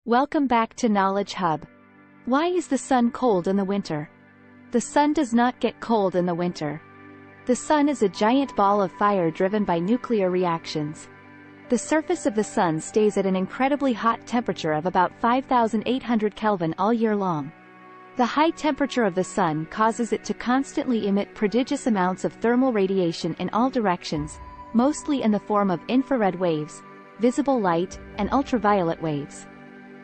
Welcome back to Knowledge Hub. Why is the sun cold in the winter? The sun does not get cold in the winter. The sun is a giant ball of fire driven by nuclear reactions. The surface of the sun stays at an incredibly hot temperature of about 5,800 Kelvin all year long. The high temperature of the sun causes it to constantly emit prodigious amounts of thermal radiation in all directions, mostly in the form of infrared waves, visible light, and ultraviolet waves.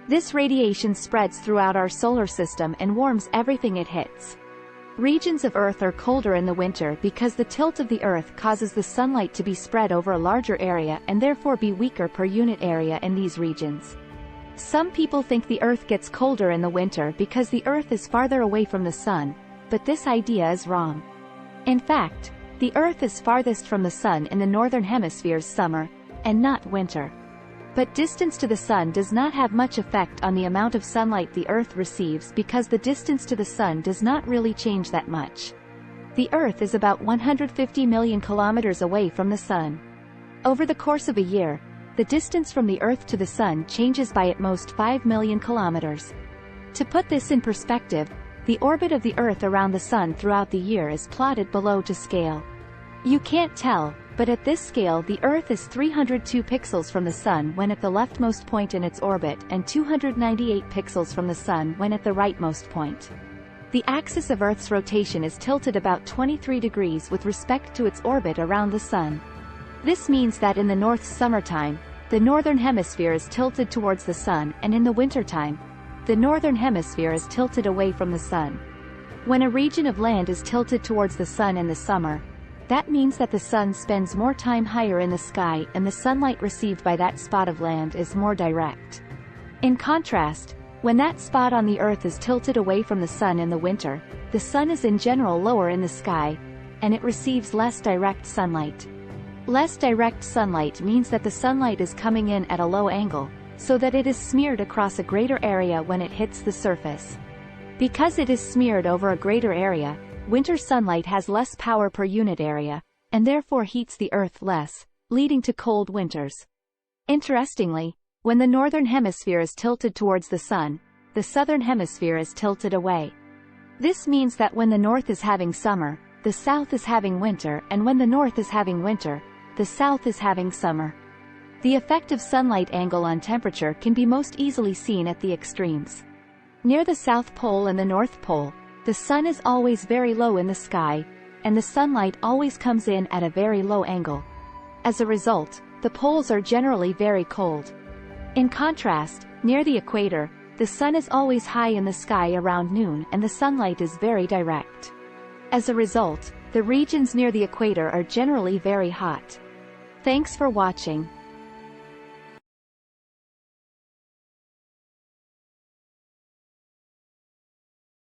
This radiation spreads throughout our solar system and warms everything it hits. Regions of Earth are colder in the winter because the tilt of the Earth causes the sunlight to be spread over a larger area and therefore be weaker per unit area in these regions. Some people think the Earth gets colder in the winter because the Earth is farther away from the sun, but this idea is wrong. In fact, the Earth is farthest from the sun in the northern hemisphere's summer, and not winter. But distance to the sun does not have much effect on the amount of sunlight the Earth receives because the distance to the sun does not really change that much. The Earth is about 150 million kilometers away from the sun. Over the course of a year, the distance from the Earth to the sun changes by at most 5 million kilometers. To put this in perspective, the orbit of the Earth around the sun throughout the year is plotted below to scale. You can't tell, but at this scale the Earth is 302 pixels from the Sun when at the leftmost point in its orbit and 298 pixels from the Sun when at the rightmost point. The axis of Earth's rotation is tilted about 23 degrees with respect to its orbit around the Sun. This means that in the North's summertime, the northern hemisphere is tilted towards the Sun, and in the wintertime, the northern hemisphere is tilted away from the Sun. When a region of land is tilted towards the Sun in the summer, that means that the sun spends more time higher in the sky and the sunlight received by that spot of land is more direct. In contrast, when that spot on the Earth is tilted away from the sun in the winter, the sun is in general lower in the sky, and it receives less direct sunlight. Less direct sunlight means that the sunlight is coming in at a low angle, so that it is smeared across a greater area when it hits the surface. Because it is smeared over a greater area, winter sunlight has less power per unit area, and therefore heats the Earth less, leading to cold winters. Interestingly, when the northern hemisphere is tilted towards the sun, the southern hemisphere is tilted away. This means that when the north is having summer, the south is having winter, and when the north is having winter, the south is having summer. The effect of sunlight angle on temperature can be most easily seen at the extremes. Near the South Pole and the North Pole, the sun is always very low in the sky, and the sunlight always comes in at a very low angle. As a result, the poles are generally very cold. In contrast, near the equator, the sun is always high in the sky around noon and the sunlight is very direct. As a result, the regions near the equator are generally very hot. Thanks for watching.